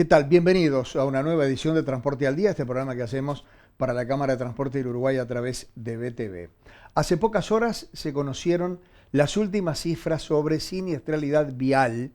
¿Qué tal? Bienvenidos a una nueva edición de Transporte al Día, este programa que hacemos para la Cámara de Transporte del Uruguay a través de BTV. Hace pocas horas se conocieron las últimas cifras sobre siniestralidad vial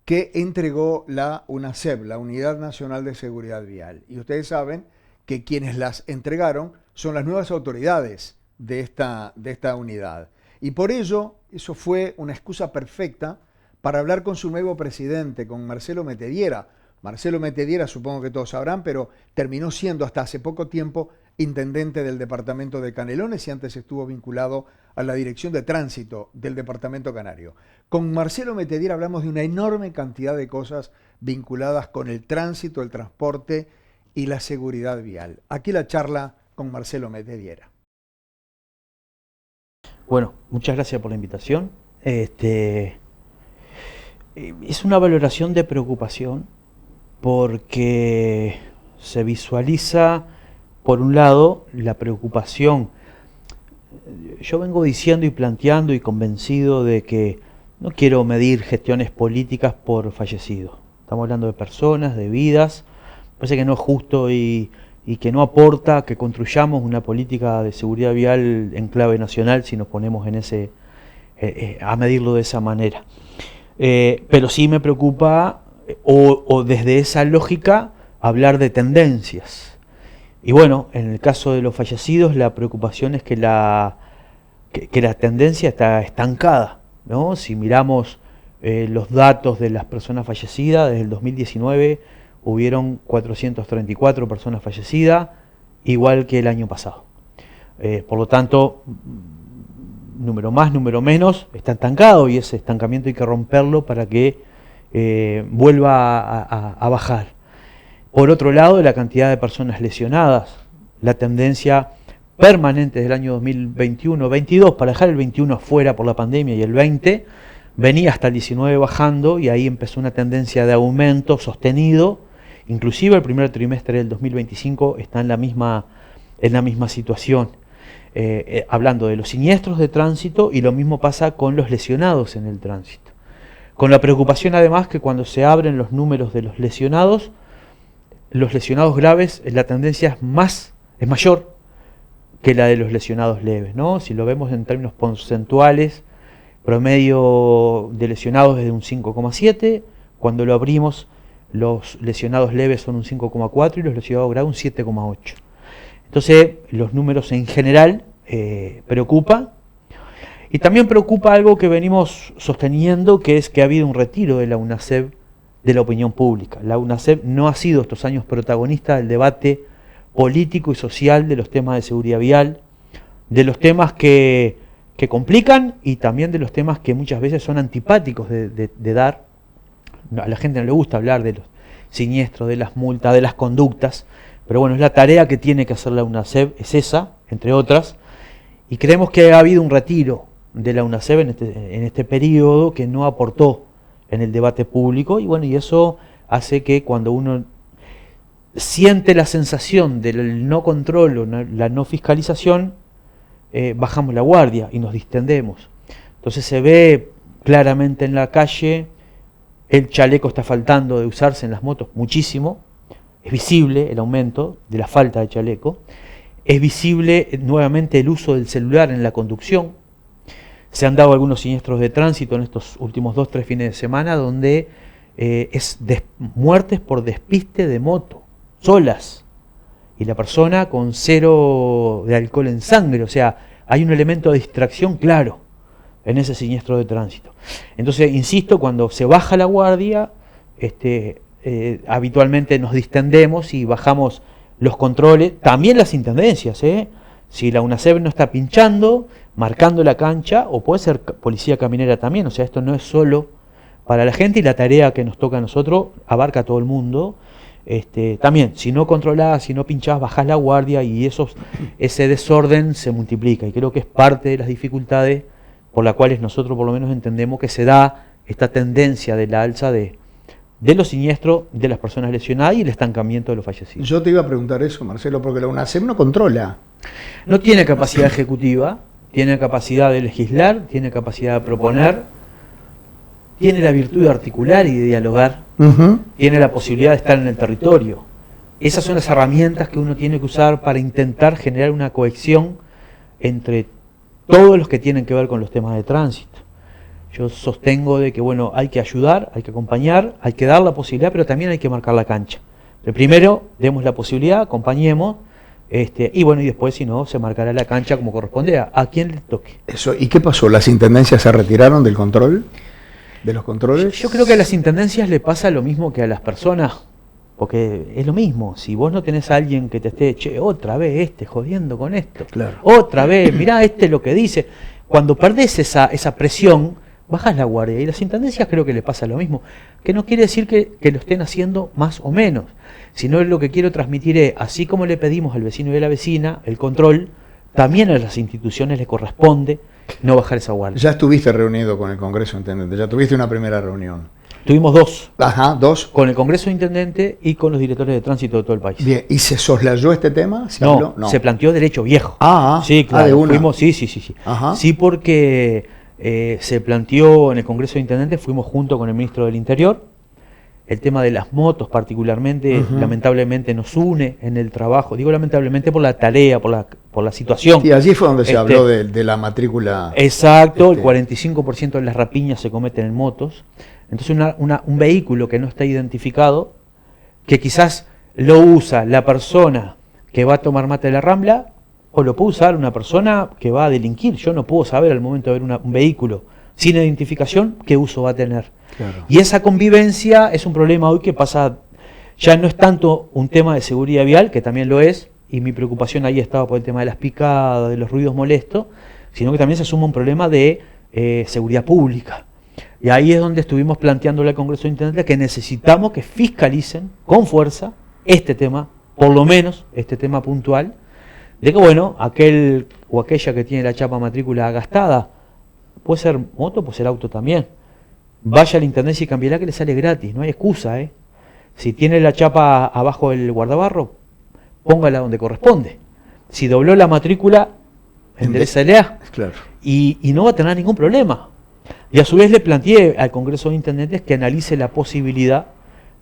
que entregó la UNASEV, la Unidad Nacional de Seguridad Vial. Y ustedes saben que quienes las entregaron son las nuevas autoridades de esta unidad. Y por ello, eso fue una excusa perfecta para hablar con su nuevo presidente, con Marcelo Metediera. Marcelo Metediera, supongo que todos sabrán, pero terminó siendo hasta hace poco tiempo intendente del departamento de Canelones y antes estuvo vinculado a la dirección de tránsito del departamento canario. Con Marcelo Metediera hablamos de una enorme cantidad de cosas vinculadas con el tránsito, el transporte y la seguridad vial. Aquí la charla con Marcelo Metediera. Bueno, muchas gracias por la invitación. Es una valoración de preocupación porque se visualiza, por un lado, la preocupación. Yo vengo diciendo y planteando y convencido de que no quiero medir gestiones políticas por fallecidos. Estamos hablando de personas, de vidas. Me parece que no es justo y que no aporta que construyamos una política de seguridad vial en clave nacional si nos ponemos en a medirlo de esa manera. Pero sí me preocupa, o desde esa lógica, hablar de tendencias. Y bueno, en el caso de los fallecidos, la preocupación es que la tendencia está estancada, ¿no? Si miramos los datos de las personas fallecidas, desde el 2019 hubieron 434 personas fallecidas, igual que el año pasado. Por lo tanto, número más, número menos, está estancado y ese estancamiento hay que romperlo para que vuelva a bajar. Por otro lado, la cantidad de personas lesionadas, la tendencia permanente del año 2021-22, para dejar el 21 afuera por la pandemia y el 20, venía hasta el 19 bajando y ahí empezó una tendencia de aumento sostenido. Inclusive el primer trimestre del 2025 está en la misma situación. Hablando de los siniestros de tránsito, y lo mismo pasa con los lesionados en el tránsito. Con la preocupación además que cuando se abren los números de los lesionados graves, la tendencia es mayor que la de los lesionados leves, ¿no? Si lo vemos en términos porcentuales, promedio de lesionados es de un 5,7, cuando lo abrimos los lesionados leves son un 5,4 y los lesionados graves un 7,8. Entonces los números en general preocupan. Y también preocupa algo que venimos sosteniendo, que es que ha habido un retiro de la UNASEV de la opinión pública. La UNASEV no ha sido estos años protagonista del debate político y social de los temas de seguridad vial, de los temas que complican y también de los temas que muchas veces son antipáticos de dar. A la gente no le gusta hablar de los siniestros, de las multas, de las conductas, pero bueno, es la tarea que tiene que hacer la UNASEV, es esa, entre otras, y creemos que ha habido un retiro de la UNASEV en este periodo que no aportó en el debate público, y bueno, y eso hace que cuando uno siente la sensación del no control o la no fiscalización, bajamos la guardia y nos distendemos. Entonces se ve claramente en la calle, el chaleco está faltando de usarse en las motos muchísimo, es visible el aumento de la falta de chaleco, es visible nuevamente el uso del celular en la conducción. Se han dado algunos siniestros de tránsito en estos últimos 2-3 fines de semana donde muertes por despiste de moto, solas, y la persona con 0 de alcohol en sangre, o sea, hay un elemento de distracción claro en ese siniestro de tránsito. Entonces, insisto, cuando se baja la guardia, habitualmente nos distendemos y bajamos los controles, también las intendencias, si la UNASEV no está pinchando, marcando la cancha, o puede ser policía caminera también, o sea, esto no es solo para la gente y la tarea que nos toca a nosotros abarca a todo el mundo. También, si no controlás, si no pinchás, bajás la guardia y ese desorden se multiplica, y creo que es parte de las dificultades por las cuales nosotros por lo menos entendemos que se da esta tendencia de la alza de los siniestros de las personas lesionadas y el estancamiento de los fallecidos. Yo te iba a preguntar eso, Marcelo, porque la UNASEV no controla. No tiene capacidad ejecutiva, tiene capacidad de legislar, tiene capacidad de proponer, tiene la virtud de articular y de dialogar tiene la posibilidad de estar en el territorio. Esas son las herramientas que uno tiene que usar para intentar generar una cohesión entre todos los que tienen que ver con los temas de tránsito. Yo sostengo de que, bueno, hay que ayudar, hay que acompañar, hay que dar la posibilidad, pero también hay que marcar la cancha. Pero primero, demos la posibilidad, acompañemos, y bueno, y después, si no, se marcará la cancha como corresponde a quien le toque. Eso. ¿Y qué pasó? ¿Las intendencias se retiraron del control? ¿De los controles? Yo creo que a las intendencias le pasa lo mismo que a las personas, porque es lo mismo. Si vos no tenés a alguien que te esté, che, otra vez jodiendo con esto, claro, otra vez, mirá lo que dice. Cuando perdés esa presión, bajás la guardia. Y a las intendencias creo que le pasa lo mismo, que no quiere decir que lo estén haciendo más o menos, sino lo que quiero transmitir es, así como le pedimos al vecino y a la vecina el control, también a las instituciones les corresponde no bajar esa guardia. Ya estuviste reunido con el Congreso Intendente, ya tuviste una primera reunión. Tuvimos dos. Ajá, dos. Con el Congreso Intendente y con los directores de tránsito de todo el país. Bien, ¿y se soslayó este tema? No, se planteó derecho viejo. Sí, claro. De una. Fuimos, sí. Ajá. Sí, porque se planteó en el Congreso de Intendentes, fuimos junto con el Ministro del Interior. El tema de las motos particularmente, lamentablemente nos une en el trabajo. Digo lamentablemente por la tarea, por la situación. Y allí fue donde se habló de la matrícula. Exacto, el 45% de las rapiñas se cometen en motos. Entonces un vehículo que no está identificado, que quizás lo usa la persona que va a tomar mate de la Rambla, o lo puede usar una persona que va a delinquir. Yo no puedo saber al momento de ver un vehículo sin identificación qué uso va a tener. Claro. Y esa convivencia es un problema hoy que pasa, ya no es tanto un tema de seguridad vial, que también lo es, y mi preocupación ahí estaba por el tema de las picadas, de los ruidos molestos, sino que también se suma un problema de seguridad pública. Y ahí es donde estuvimos planteándole al Congreso de Intendentes que necesitamos que fiscalicen con fuerza este tema, por lo menos este tema puntual, de que bueno, aquel o aquella que tiene la chapa matrícula gastada, puede ser moto, puede ser auto también, vaya a la intendencia y cambiará, que le sale gratis, no hay excusa, Si tiene la chapa abajo del guardabarro, póngala donde corresponde. Si dobló la matrícula, enderezalea, claro, y no va a tener ningún problema. Y a su vez le planteé al Congreso de Intendentes que analice la posibilidad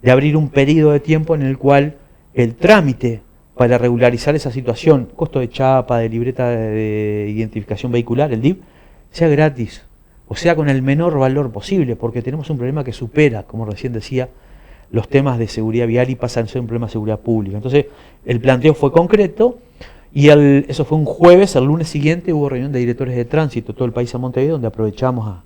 de abrir un periodo de tiempo en el cual el trámite para regularizar esa situación, costo de chapa, de libreta de identificación vehicular, el DIV, sea gratis, o sea con el menor valor posible, porque tenemos un problema que supera, como recién decía, los temas de seguridad vial y pasan a ser un problema de seguridad pública. Entonces, el planteo fue concreto, y eso fue un jueves. El lunes siguiente hubo reunión de directores de tránsito todo el país a Montevideo, donde aprovechamos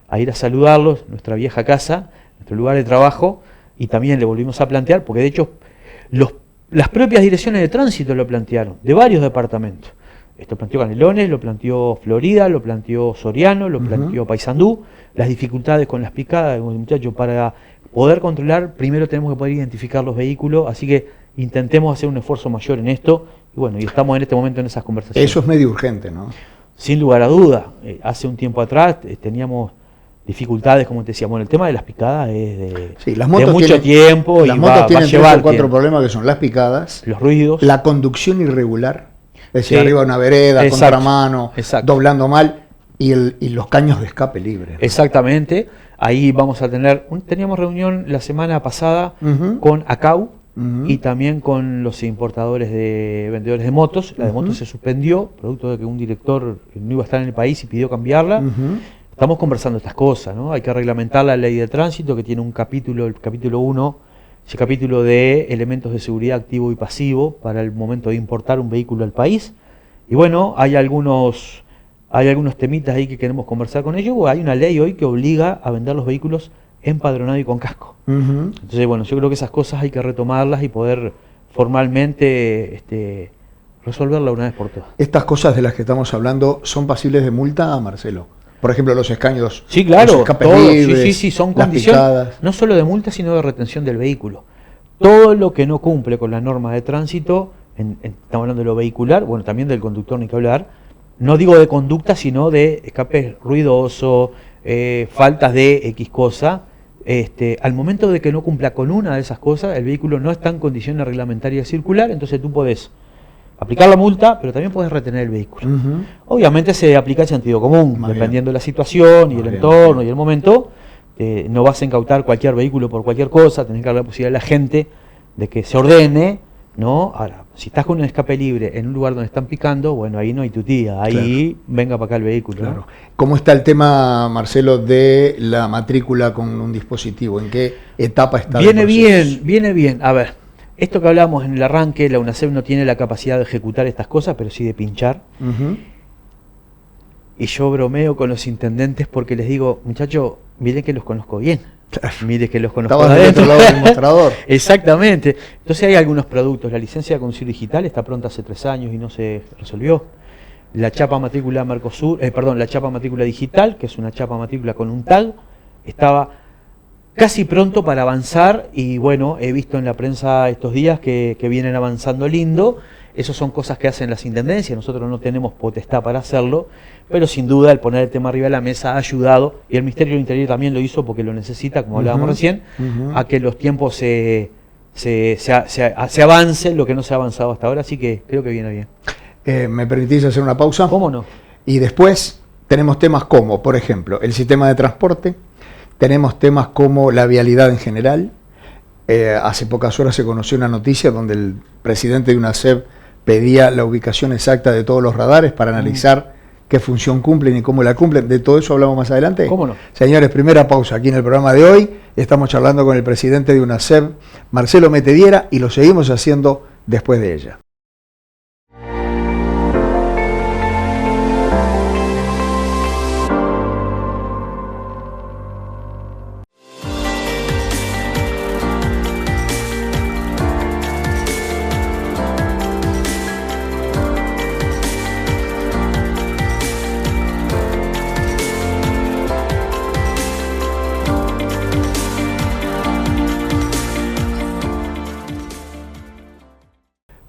a ir a saludarlos, nuestra vieja casa, nuestro lugar de trabajo, y también le volvimos a plantear, porque de hecho las propias direcciones de tránsito lo plantearon, de varios departamentos. Esto planteó Canelones, lo planteó Florida, lo planteó Soriano, lo planteó Paysandú, las dificultades con las picadas, muchachos, para poder controlar, primero tenemos que poder identificar los vehículos, así que intentemos hacer un esfuerzo mayor en esto, y bueno, y estamos en este momento en esas conversaciones. Eso es medio urgente, ¿no? Sin lugar a duda. Hace un tiempo atrás teníamos dificultades, como te decía, bueno, el tema de las picadas es las motos de mucho tiempo, las y motos tienen tres o cuatro problemas, que son las picadas, los ruidos, la conducción irregular, es decir, arriba de una vereda, contramano, doblando mal, y los caños de escape libres. Exactamente. Ahí vamos a teníamos reunión la semana pasada con ACAU y también con los importadores de vendedores de motos. La de motos se suspendió, producto de que un director no iba a estar en el país y pidió cambiarla. Estamos conversando estas cosas, ¿no? Hay que reglamentar la ley de tránsito, que tiene un capítulo, el capítulo 1, ese capítulo de elementos de seguridad activo y pasivo para el momento de importar un vehículo al país. Y bueno, hay algunos temitas ahí que queremos conversar con ellos. Hay una ley hoy que obliga a vender los vehículos empadronado y con casco. Entonces, bueno, yo creo que esas cosas hay que retomarlas y poder formalmente resolverla una vez por todas. Estas cosas de las que estamos hablando son pasibles de multa, Marcelo. Por ejemplo, los escaños. Sí, claro, los escapes libres, sí, son condiciones picadas. No solo de multa, sino de retención del vehículo. Todo lo que no cumple con las normas de tránsito, estamos hablando de lo vehicular, bueno, también del conductor, ni que hablar. No digo de conducta, sino de escape ruidoso, faltas de X cosa. Al momento de que no cumpla con una de esas cosas, el vehículo no está en condiciones reglamentarias de circular, entonces tú podés aplicar la multa, pero también podés retener el vehículo. Obviamente se aplica el sentido común, dependiendo de la situación y el entorno y el momento, no vas a incautar cualquier vehículo por cualquier cosa, tenés que dar la posibilidad a la gente de que se ordene, ¿no? Ahora, si estás con un escape libre en un lugar donde están picando, bueno, ahí no hay tutía, ahí venga para acá el vehículo. Claro. ¿No? ¿Cómo está el tema, Marcelo, de la matrícula con un dispositivo? ¿En qué etapa está? Viene bien. A ver, esto que hablábamos en el arranque, la UNACEB no tiene la capacidad de ejecutar estas cosas, pero sí de pinchar. Y yo bromeo con los intendentes porque les digo, muchachos, miren que los conozco bien. Mire que los conozco Estabas del otro lado del mostrador. Exactamente. Entonces hay algunos productos. La licencia de conducir digital está pronta hace 3 años y no se resolvió. La chapa matrícula Mercosur, la chapa matrícula digital, que es una chapa matrícula con un tag, estaba casi pronto para avanzar y bueno, he visto en la prensa estos días que vienen avanzando lindo. Esas son cosas que hacen las intendencias, nosotros no tenemos potestad para hacerlo, pero sin duda el poner el tema arriba de la mesa ha ayudado, y el Ministerio del Interior también lo hizo porque lo necesita, como hablábamos recién, a que los tiempos se avancen lo que no se ha avanzado hasta ahora, así que creo que viene bien. ¿Me permitís hacer una pausa? ¿Cómo no? Y después tenemos temas como, por ejemplo, el sistema de transporte, tenemos temas como la vialidad en general. Hace pocas horas se conoció una noticia donde el presidente de UNACEB pedía la ubicación exacta de todos los radares para analizar qué función cumplen y cómo la cumplen. De todo eso hablamos más adelante. ¿Cómo no? Señores, primera pausa aquí en el programa de hoy. Estamos charlando con el presidente de UNACEB, Marcelo Metediera, y lo seguimos haciendo después de ella.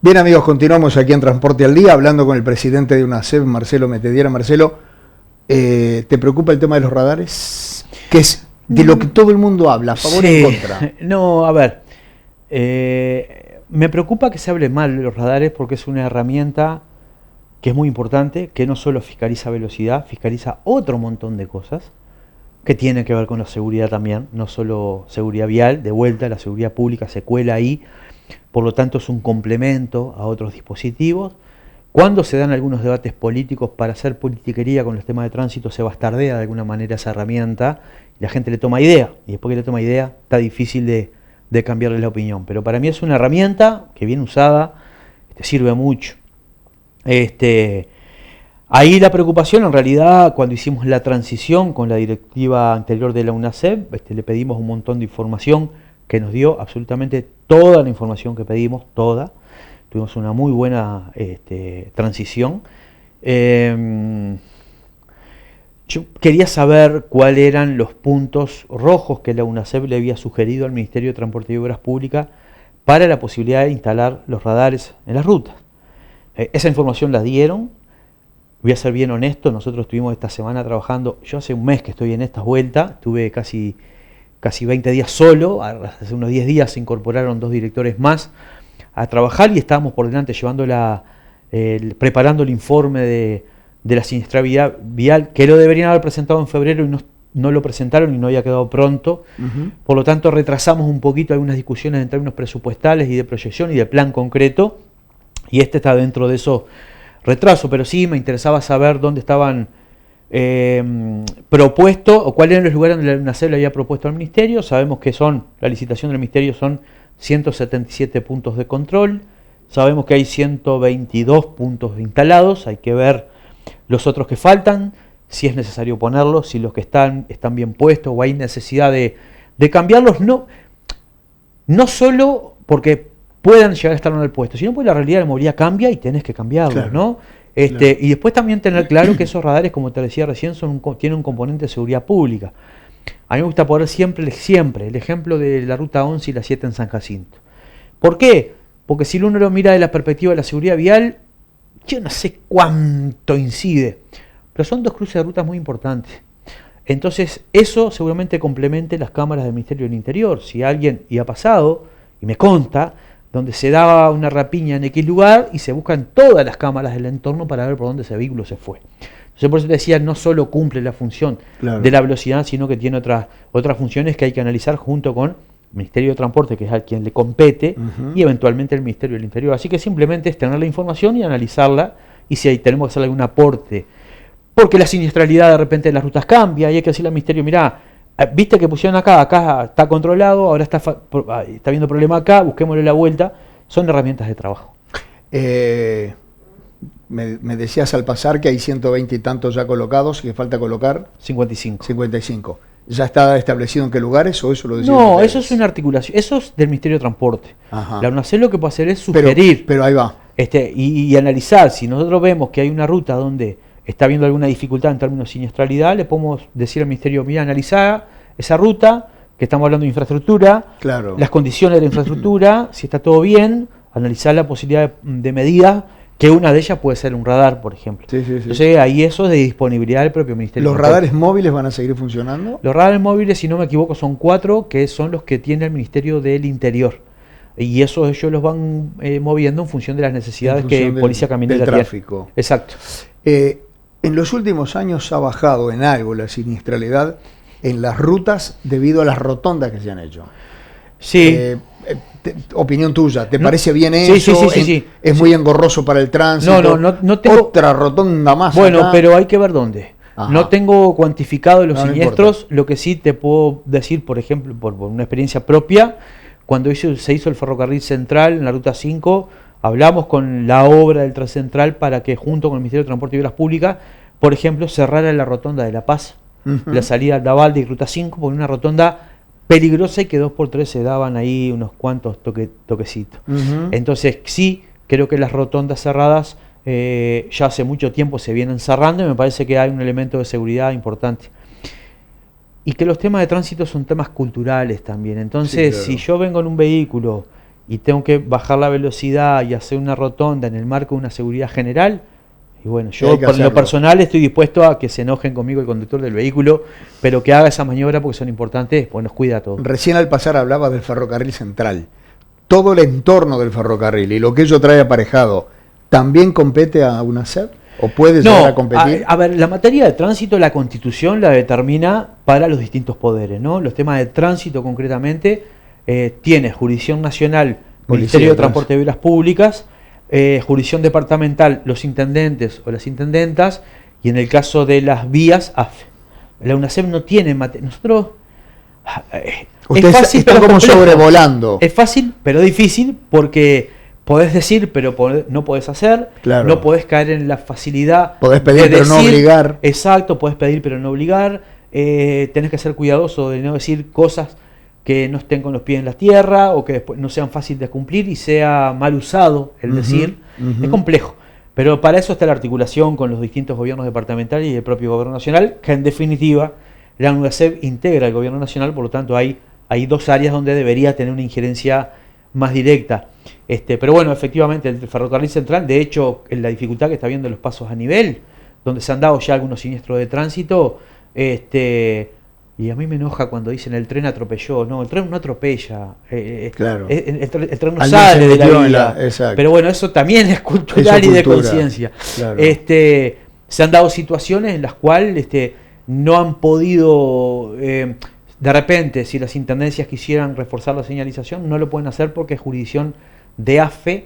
Bien amigos, continuamos aquí en Transporte al Día hablando con el presidente de UNACEB, Marcelo Metediera. Marcelo, ¿te preocupa el tema de los radares? Que es de lo que todo el mundo habla, a favor y en contra. No, a ver, me preocupa que se hable mal de los radares porque es una herramienta que es muy importante, que no solo fiscaliza velocidad, fiscaliza otro montón de cosas que tienen que ver con la seguridad también, no solo seguridad vial, de vuelta la seguridad pública se cuela ahí. Por lo tanto es un complemento a otros dispositivos. Cuando se dan algunos debates políticos para hacer politiquería con los temas de tránsito, se bastardea de alguna manera esa herramienta y la gente le toma idea. Y después que le toma idea, está difícil de cambiarle la opinión. Pero para mí es una herramienta que bien usada, sirve mucho. Ahí la preocupación, en realidad, cuando hicimos la transición con la directiva anterior de la UNACEB, le pedimos un montón de información que nos dio absolutamente toda la información que pedimos, toda. Tuvimos una muy buena transición. Yo quería saber cuáles eran los puntos rojos que la UNACEB le había sugerido al Ministerio de Transporte y Obras Públicas para la posibilidad de instalar los radares en las rutas. Esa información la dieron. Voy a ser bien honesto, nosotros estuvimos esta semana trabajando, yo hace un mes que estoy en estas vueltas, estuve casi 20 días solo, hace unos 10 días se incorporaron 2 directores más a trabajar y estábamos por delante llevando preparando el informe de la siniestralidad vial, que lo deberían haber presentado en febrero y no lo presentaron y no había quedado pronto. Por lo tanto retrasamos un poquito algunas discusiones en términos presupuestales y de proyección y de plan concreto, y está dentro de esos retrasos, pero sí me interesaba saber dónde estaban propuesto o cuáles eran los lugares donde la UNACEB le había propuesto al Ministerio. Sabemos que la licitación del Ministerio son 177 puntos de control, sabemos que hay 122 puntos instalados, hay que ver los otros que faltan, si es necesario ponerlos, si los que están bien puestos o hay necesidad de cambiarlos, no solo porque puedan llegar a estar en el puesto, sino porque la realidad de la movilidad cambia y tenés que cambiarlos, claro, ¿no? Claro. Y después también tener claro que esos radares, como te decía recién, tienen un componente de seguridad pública. A mí me gusta poner siempre el ejemplo de la ruta 11 y la 7 en San Jacinto. ¿Por qué? Porque si uno lo mira de la perspectiva de la seguridad vial, yo no sé cuánto incide, pero son 2 cruces de rutas muy importantes. Entonces, eso seguramente complemente las cámaras del Ministerio del Interior. Si alguien, y ha pasado, y me consta, donde se daba una rapiña en X lugar y se buscan todas las cámaras del entorno para ver por dónde ese vehículo se fue. Yo por eso te decía, no solo cumple la función de la velocidad, sino que tiene otras funciones que hay que analizar junto con el Ministerio de Transporte, que es a quien le compete, y eventualmente el Ministerio del Interior. Así que simplemente es tener la información y analizarla, y si tenemos que hacer algún aporte, porque la siniestralidad de repente de las rutas cambia, y hay que decirle al Ministerio, mirá, viste que pusieron acá está controlado, ahora está habiendo problema acá, busquémosle la vuelta. Son herramientas de trabajo. Me decías al pasar que hay 120 y tantos ya colocados, que falta colocar 55. 55. ¿Ya está establecido en qué lugares o eso lo decís? No, eso es una articulación, eso es del Ministerio de Transporte. Ajá. La UNACEL lo que puede hacer es sugerir. Pero ahí va. Y analizar. Si nosotros vemos que hay una ruta donde está habiendo alguna dificultad en términos de siniestralidad, le podemos decir al Ministerio, mira, analizar esa ruta, que estamos hablando de infraestructura, las condiciones de la infraestructura, si está todo bien, analizar la posibilidad de medidas, que una de ellas puede ser un radar, por ejemplo. Entonces ahí eso es de disponibilidad del propio Ministerio. ¿Los radares móviles van a seguir funcionando? Los radares móviles, si no me equivoco, son 4, que son los que tiene el Ministerio del Interior. Y eso ellos los van moviendo en función de las necesidades que Policía Caminera tiene. Del tráfico. Exacto. En los últimos años ha bajado en algo la siniestralidad en las rutas debido a las rotondas que se han hecho. Sí. Opinión tuya, ¿te parece bien eso? Sí. ¿Es muy engorroso para el tránsito? No tengo... Otra rotonda más. Bueno, acá. pero hay que ver dónde. Ajá. No tengo cuantificado los siniestros. No lo que sí te puedo decir, por ejemplo, por una experiencia propia, cuando se hizo el ferrocarril central en la ruta 5, hablamos con la obra del Transcentral para que junto con el Ministerio de Transporte y Obras Públicas, por ejemplo, cerrara la rotonda de La Paz, la salida de Aldavalde y ruta 5, por una rotonda peligrosa y que 2x3 se daban ahí unos cuantos toquecitos. Entonces sí, creo que las rotondas cerradas ya hace mucho tiempo se vienen cerrando y me parece que hay un elemento de seguridad importante. Y que los temas de tránsito son temas culturales también. Entonces, si yo vengo en un vehículo y tengo que bajar la velocidad y hacer una rotonda en el marco de una seguridad general, y bueno, yo por lo personal estoy dispuesto a que se enojen conmigo el conductor del vehículo, pero que haga esa maniobra porque son importantes, pues nos cuida a todos. Recién al pasar hablaba del ferrocarril central. Todo el entorno del ferrocarril y lo que ello trae aparejado, ¿también compete a UNACEP? ¿O puede llegar a competir? A ver, la materia de tránsito, la Constitución la determina para los distintos poderes, ¿no? Los temas de tránsito concretamente tiene jurisdicción nacional, Ministerio de Transporte y Obras Públicas, jurisdicción departamental, los intendentes o las intendentas, y en el caso de las vías, AFE. La UNACEP no tiene materia. Nosotros... Ustedes están como sobrevolando. Es fácil, pero difícil, porque podés decir, pero no podés hacer. Claro. No podés caer en la facilidad. Podés pedir, pero no obligar. Exacto, podés pedir, pero no obligar. Tenés que ser cuidadoso de no decir cosas que no estén con los pies en la tierra o que después no sean fáciles de cumplir y sea mal usado el decir. Es complejo. Pero para eso está la articulación con los distintos gobiernos departamentales y el propio gobierno nacional, que en definitiva la UNACEP integra el gobierno nacional, por lo tanto hay 2 áreas donde debería tener una injerencia más directa. Pero bueno, efectivamente, el ferrocarril central, de hecho, en la dificultad que está viendo los pasos a nivel, donde se han dado ya algunos siniestros de tránsito, y a mí me enoja cuando dicen el tren atropelló. No, el tren no atropella. Claro. El tren no sale de la vía. Pero bueno, eso también es cultural y de conciencia. Claro. Se han dado situaciones en las cuales no han podido, de repente, si las intendencias quisieran reforzar la señalización, no lo pueden hacer porque es jurisdicción de AFE,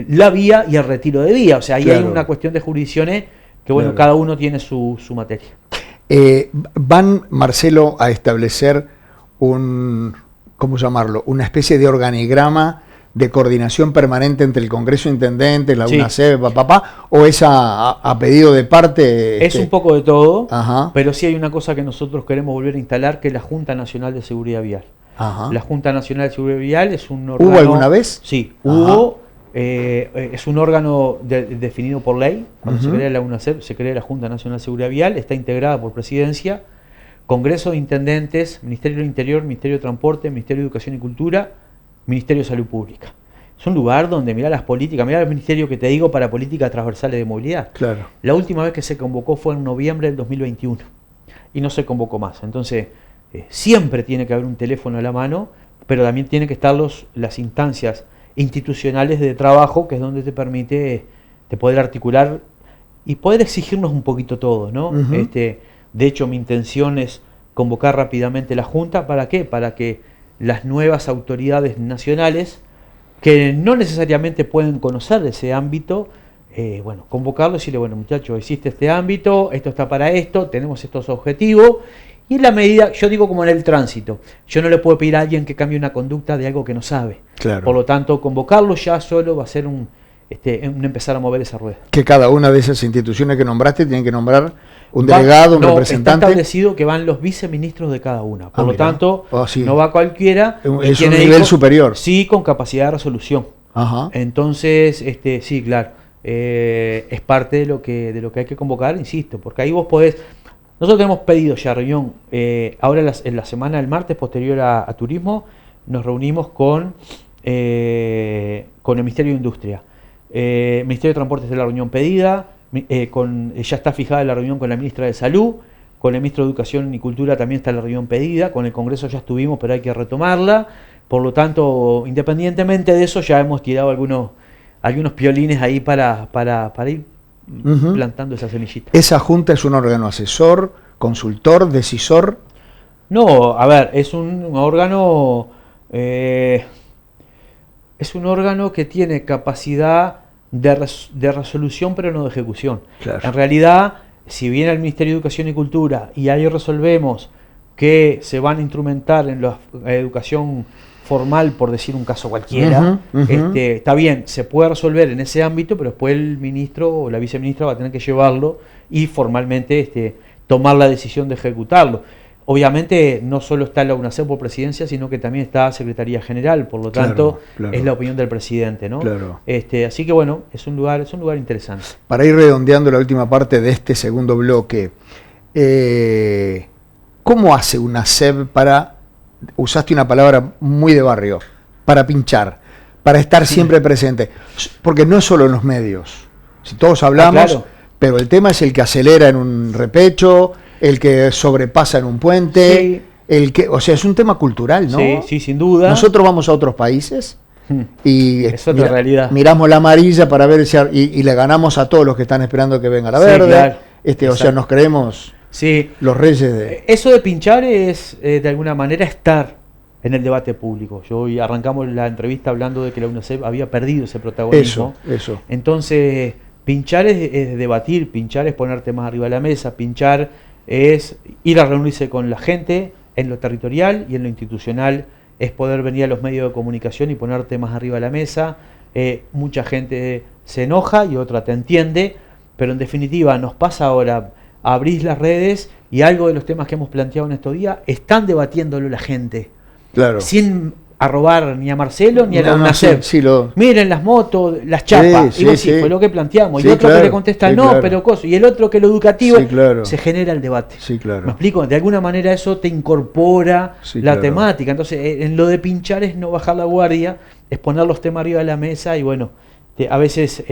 la vía y el retiro de vía. O sea, ahí hay una cuestión de jurisdicciones que, bueno, cada uno tiene su materia. Van, Marcelo, a establecer ¿cómo llamarlo? Una especie de organigrama de coordinación permanente entre el Congreso de Intendentes, la UNACEP, o es a pedido de parte. Es un poco de todo, Ajá. Pero sí hay una cosa que nosotros queremos volver a instalar, que es la Junta Nacional de Seguridad Vial. Ajá. La Junta Nacional de Seguridad Vial es un órgano... ¿Hubo alguna vez? Sí, hubo. Es un órgano definido por ley. Cuando se crea la UNACEP, se crea la Junta Nacional de Seguridad Vial, está integrada por Presidencia, Congreso de Intendentes, Ministerio del Interior, Ministerio de Transporte, Ministerio de Educación y Cultura, Ministerio de Salud Pública. Es un lugar donde mirá las políticas, mirá el ministerio que te digo para políticas transversales de movilidad. Claro. La última vez que se convocó fue en noviembre del 2021 y no se convocó más. Entonces, siempre tiene que haber un teléfono a la mano, pero también tienen que estar las instancias institucionales de trabajo, que es donde te permite poder articular y poder exigirnos un poquito todo, ¿no? De hecho, mi intención es convocar rápidamente la Junta. ¿Para qué? Para que las nuevas autoridades nacionales, que no necesariamente pueden conocer ese ámbito, convocarlos y decirle, bueno, muchachos, existe este ámbito, esto está para esto, tenemos estos objetivos, y en la medida, yo digo como en el tránsito, yo no le puedo pedir a alguien que cambie una conducta de algo que no sabe. Claro. Por lo tanto, convocarlo ya solo va a ser un empezar a mover esa rueda. Que cada una de esas instituciones que nombraste tienen que nombrar un delegado, un representante. Está establecido que van los viceministros de cada una. Por lo tanto, sí, no va cualquiera. Es un nivel superior. Sí, con capacidad de resolución. Ajá. Entonces, sí, claro, es parte de lo que hay que convocar, insisto, porque ahí vos podés. Nosotros tenemos pedido ya reunión. Ahora en la semana del martes posterior a turismo nos reunimos con el Ministerio de Industria. El Ministerio de Transportes de la reunión pedida, ya está fijada la reunión con la ministra de Salud, con el ministro de Educación y Cultura también está la reunión pedida, con el Congreso ya estuvimos, pero hay que retomarla. Por lo tanto, independientemente de eso, ya hemos tirado algunos piolines ahí para ir plantando esa semillita. ¿Esa junta es un órgano asesor, consultor, decisor? No, a ver, es un órgano que tiene capacidad de resolución, pero no de ejecución. Claro. En realidad, si viene el Ministerio de Educación y Cultura y ahí resolvemos que se van a instrumentar en la educación formal, por decir un caso cualquiera, está bien, se puede resolver en ese ámbito, pero después el ministro o la viceministra va a tener que llevarlo y formalmente tomar la decisión de ejecutarlo. Obviamente no solo está la UNACEP por presidencia, sino que también está Secretaría General, por lo tanto es la opinión del presidente, ¿no? Claro. Así que bueno, es un lugar interesante. Para ir redondeando la última parte de este segundo bloque, ¿cómo hace UNACEP para, usaste una palabra muy de barrio, para pinchar, para estar siempre presente? Porque no es solo en los medios, si todos hablamos, pero el tema es el que acelera en un repecho, el que sobrepasa en un puente, o sea, es un tema cultural, ¿no? Sí, sin duda. Nosotros vamos a otros países y es otra realidad. Miramos la amarilla para ver y le ganamos a todos los que están esperando que venga la verde. Claro. O sea, nos creemos los reyes de... Eso de pinchar es, de alguna manera, estar en el debate público. Hoy arrancamos la entrevista hablando de que la UNACEP había perdido ese protagonismo. Eso. Entonces, pinchar es debatir, pinchar es ponerte más arriba de la mesa, pinchar es ir a reunirse con la gente en lo territorial y en lo institucional, es poder venir a los medios de comunicación y ponerte más arriba de la mesa. Mucha gente se enoja y otra te entiende, pero en definitiva nos pasa ahora, abrís las redes y algo de los temas que hemos planteado en estos días están debatiéndolo la gente, sin arrobar ni a Marcelo ni a la UNACEP. Miren las motos, las chapas, fue lo que planteamos, y otro que le contesta pero cosa, y el otro que lo educativo, se genera el debate. ¿Me explico? De alguna manera eso te incorpora la temática. Entonces, en lo de pinchar es no bajar la guardia, es poner los temas arriba de la mesa, y bueno, a veces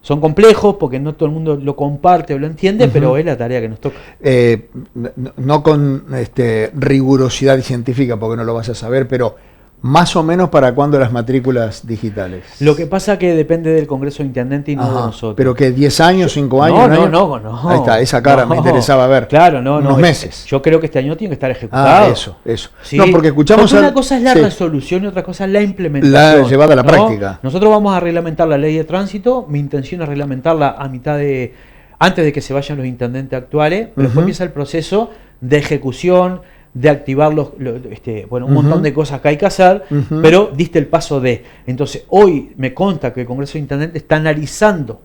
son complejos porque no todo el mundo lo comparte o lo entiende, pero es la tarea que nos toca. No con rigurosidad científica, porque no lo vas a saber, pero más o menos para cuándo las matrículas digitales. Lo que pasa que depende del Congreso de Intendente y no de nosotros. ¿Pero que 10 años, 5 años? No. Ahí está, esa cara me interesaba ver. Claro, unos meses. Yo creo que este año tiene que estar ejecutado. Eso. Sí. No, porque escuchamos... Una cosa es la resolución y otra cosa es la implementación. La llevada a la práctica. Nosotros vamos a reglamentar la ley de tránsito. Mi intención es reglamentarla antes de que se vayan los intendentes actuales, pero después empieza el proceso de ejecución, de activar un montón de cosas que hay que hacer, pero diste el paso de. Entonces, hoy me consta que el Congreso de Intendentes está analizando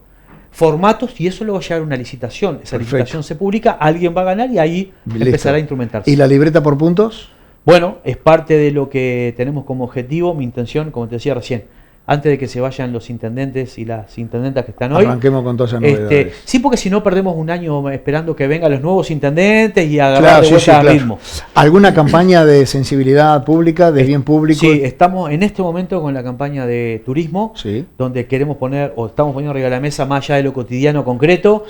formatos y eso luego va a llegar a una licitación. Esa licitación se publica, alguien va a ganar y ahí empezará a instrumentarse. ¿Y la libreta por puntos? Bueno, es parte de lo que tenemos como objetivo, mi intención, como te decía recién, antes de que se vayan los intendentes y las intendentas que están hoy. Arranquemos con todas esas novedades. Sí, porque si no perdemos un año esperando que vengan los nuevos intendentes y agarrar de vuelta al ritmo. ¿Alguna campaña de sensibilidad pública, de bien público? Sí, estamos en este momento con la campaña de turismo, donde queremos estamos poniendo arriba de la mesa, más allá de lo cotidiano concreto,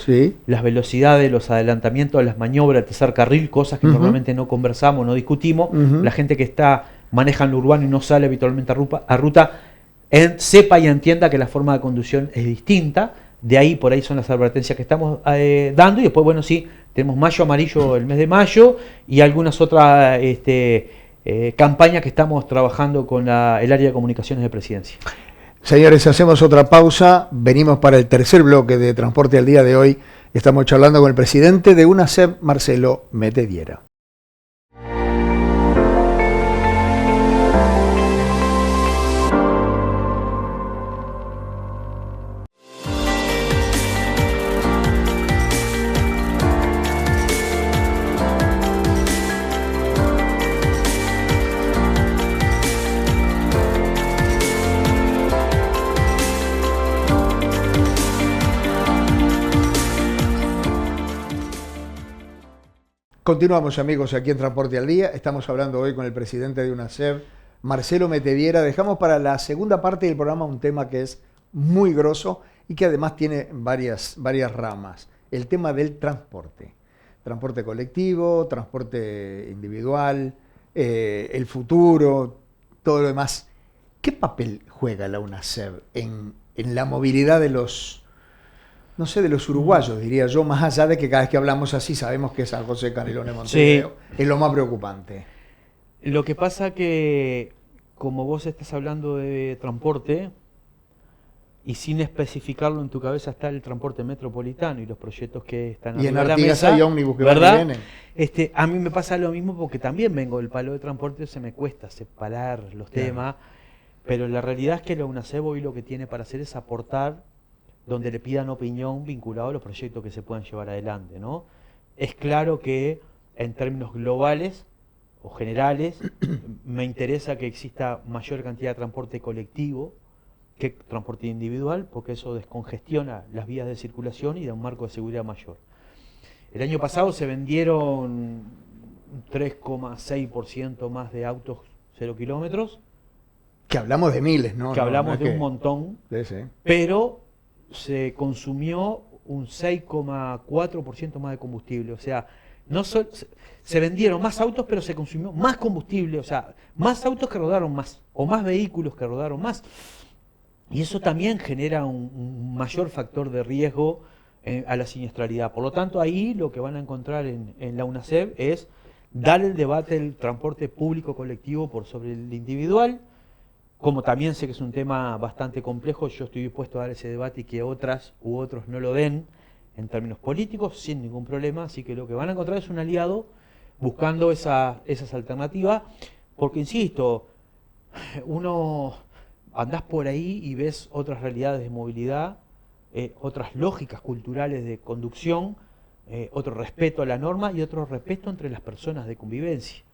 las velocidades, los adelantamientos, las maniobras, el tercer carril, cosas que normalmente no conversamos, no discutimos. La gente que maneja en lo urbano y no sale habitualmente a ruta, sepa y entienda que la forma de conducción es distinta, De ahí, por ahí son las advertencias que estamos dando. Y después, bueno, sí, tenemos mayo amarillo el mes de mayo y algunas otras campañas que estamos trabajando con el área de comunicaciones de Presidencia. Señores, hacemos otra pausa. Venimos para el tercer bloque de Transporte al Día de hoy. Estamos charlando con el presidente de UNACEV, Marcelo Metediera. Continuamos, amigos, aquí en Transporte al Día. Estamos hablando hoy con el presidente de UNACEV, Marcelo Metediera. Dejamos para la segunda parte del programa un tema que es muy grosso y que además tiene varias ramas. El tema del transporte. Transporte colectivo, transporte individual, el futuro, todo lo demás. ¿Qué papel juega la UNACEV en la movilidad de los... no sé, de los uruguayos, diría yo, más allá de que cada vez que hablamos así sabemos que San José, Canelones, Montevideo es lo más preocupante? Lo que pasa que, como vos estás hablando de transporte, y sin especificarlo en tu cabeza está el transporte metropolitano y los proyectos que están y en arriba de la Artigas mesa, hay ómnibus que ¿verdad? van y vienen. A mí me pasa lo mismo porque también vengo del palo de transporte, se me cuesta separar los temas, pero la realidad es que la UNACEV hoy lo que tiene para hacer es aportar donde le pidan opinión vinculado a los proyectos que se puedan llevar adelante, ¿no? Es claro que en términos globales o generales me interesa que exista mayor cantidad de transporte colectivo que transporte individual, porque eso descongestiona las vías de circulación y da un marco de seguridad mayor. El año pasado se vendieron 3,6% más de autos 0 kilómetros. Que hablamos de miles, ¿no? Que hablamos de un montón, sí. Pero se consumió un 6,4% más de combustible. O sea, se vendieron más autos, pero se consumió más combustible. O sea, más autos que rodaron más, o más vehículos que rodaron más. Y eso también genera un mayor factor de riesgo a la siniestralidad. Por lo tanto, ahí lo que van a encontrar en la UNACEV es dar el debate del transporte público colectivo por sobre el individual. Como también sé que es un tema bastante complejo, yo estoy dispuesto a dar ese debate y que otras u otros no lo den en términos políticos, sin ningún problema. Así que lo que van a encontrar es un aliado buscando esas alternativas, porque insisto, uno andás por ahí y ves otras realidades de movilidad, otras lógicas culturales de conducción, otro respeto a la norma y otro respeto entre las personas de convivencia.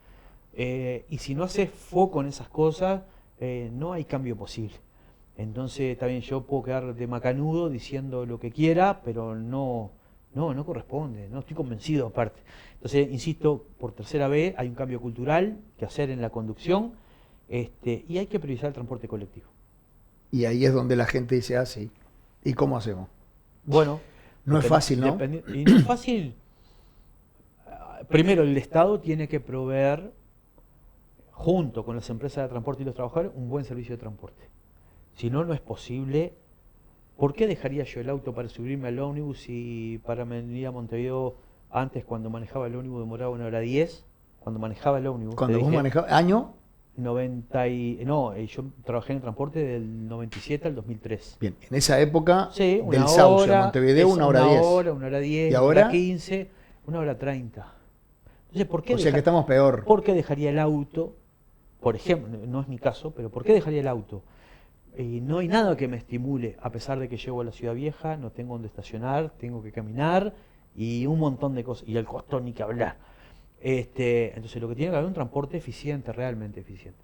Y si no haces foco en esas cosas, no hay cambio posible. Entonces también yo puedo quedar de macanudo diciendo lo que quiera, pero no corresponde, no estoy convencido aparte. Entonces, insisto, por tercera vez hay un cambio cultural que hacer en la conducción, y hay que priorizar el transporte colectivo. Y ahí es donde la gente dice, ah, sí, ¿y cómo hacemos? Bueno, no es fácil, ¿no? Y no es fácil. Primero, el Estado tiene que proveer, junto con las empresas de transporte y los trabajadores, un buen servicio de transporte. Si no, no es posible. ¿Por qué dejaría yo el auto para subirme al ómnibus y para venir a Montevideo antes, cuando manejaba el ómnibus, demoraba 1 hora 10? Cuando manejaba el ómnibus. ¿Cuando vos manejabas? ¿Año? Yo trabajé en el transporte del 97 al 2003. Bien, en esa época sí, del Sauce a Montevideo, 1 hora 10. 1 hora 10, ¿Y ¿1 ahora? hora 15, 1 hora 30. Entonces, ¿por qué o sea que estamos peor. ¿Por qué dejaría el auto? Por ejemplo, no es mi caso, pero ¿por qué dejaría el auto? No hay nada que me estimule, a pesar de que llego a la ciudad vieja, no tengo donde estacionar, tengo que caminar y un montón de cosas, y el costo ni que hablar. Entonces lo que tiene que haber es un transporte eficiente, realmente eficiente.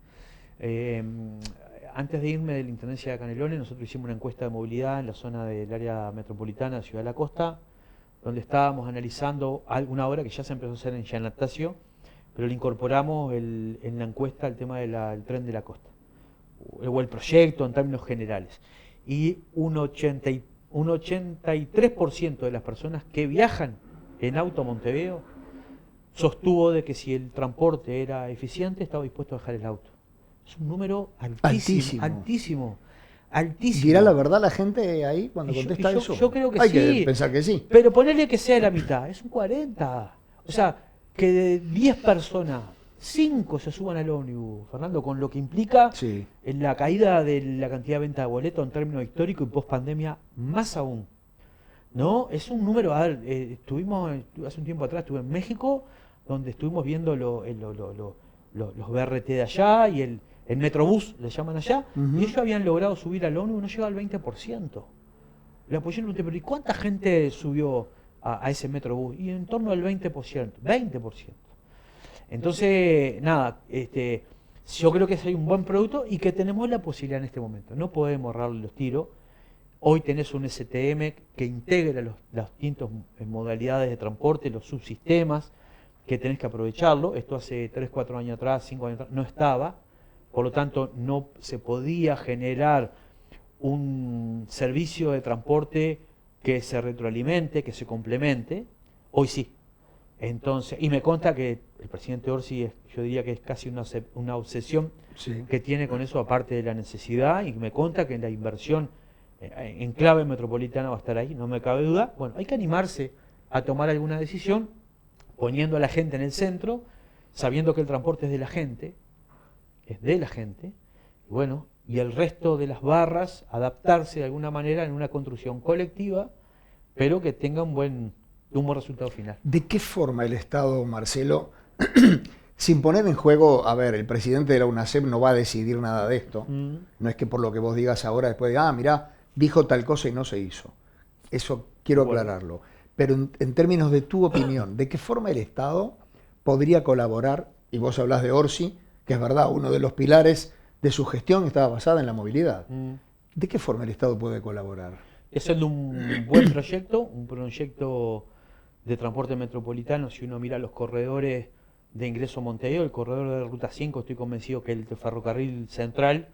Antes de irme de la Intendencia de Canelones, nosotros hicimos una encuesta de movilidad en la zona del área metropolitana de Ciudad de la Costa, donde estábamos analizando alguna obra que ya se empezó a hacer en Giannatasio, pero le incorporamos en la encuesta el tema del tren de la costa, o el proyecto en términos generales. Y un 83% de las personas que viajan en auto a Montevideo sostuvo de que si el transporte era eficiente, estaba dispuesto a dejar el auto. Es un número altísimo. altísimo. ¿Dirá la verdad la gente ahí cuando contesta eso? Yo creo que Hay sí. que pensar que sí. Pero ponerle que sea la mitad, es un 40. O sea, que de 10 personas, 5 se suban al ómnibus, Fernando, con lo que implica Sí. en la caída de la cantidad de venta de boletos en términos históricos y post pandemia, más aún. ¿No? Es un número, a ver, estuvimos hace un tiempo atrás, estuve en México, donde estuvimos viendo los BRT de allá y el Metrobús, le llaman allá, y ellos habían logrado subir al ómnibus, no llega al 20%. Le apoyaron, pero ¿y cuánta gente subió a ese Metrobús? Y en torno al 20%, 20%. Entonces, nada, yo creo que hay un buen producto y que tenemos la posibilidad en este momento. No podemos errarle los tiros. Hoy tenés un STM que integra las distintas modalidades de transporte, los subsistemas, que tenés que aprovecharlo. Esto hace 3, 4 años atrás, 5 años atrás, no estaba. Por lo tanto, no se podía generar un servicio de transporte que se retroalimente, que se complemente. Hoy sí. Entonces, y me consta que el presidente Orsi, yo diría que es casi una obsesión que tiene con eso, aparte de la necesidad, y me consta que la inversión en clave metropolitana va a estar ahí, no me cabe duda. Bueno, hay que animarse a tomar alguna decisión, poniendo a la gente en el centro, sabiendo que el transporte es de la gente, y bueno, y el resto de las barras, adaptarse de alguna manera en una construcción colectiva, pero que tenga un buen resultado final. ¿De qué forma el Estado, Marcelo, sin poner en juego, a ver, el presidente de la UNACEP no va a decidir nada de esto, no es que por lo que vos digas ahora después diga, mirá, dijo tal cosa y no se hizo. Eso quiero aclararlo. Pero en términos de tu opinión, ¿de qué forma el Estado podría colaborar? Y vos hablás de Orsi, que es verdad, uno de los pilares de su gestión estaba basada en la movilidad. ¿De qué forma el Estado puede colaborar? Es un buen proyecto, un proyecto de transporte metropolitano. Si uno mira los corredores de ingreso a Montevideo, el corredor de Ruta 5, estoy convencido que el ferrocarril central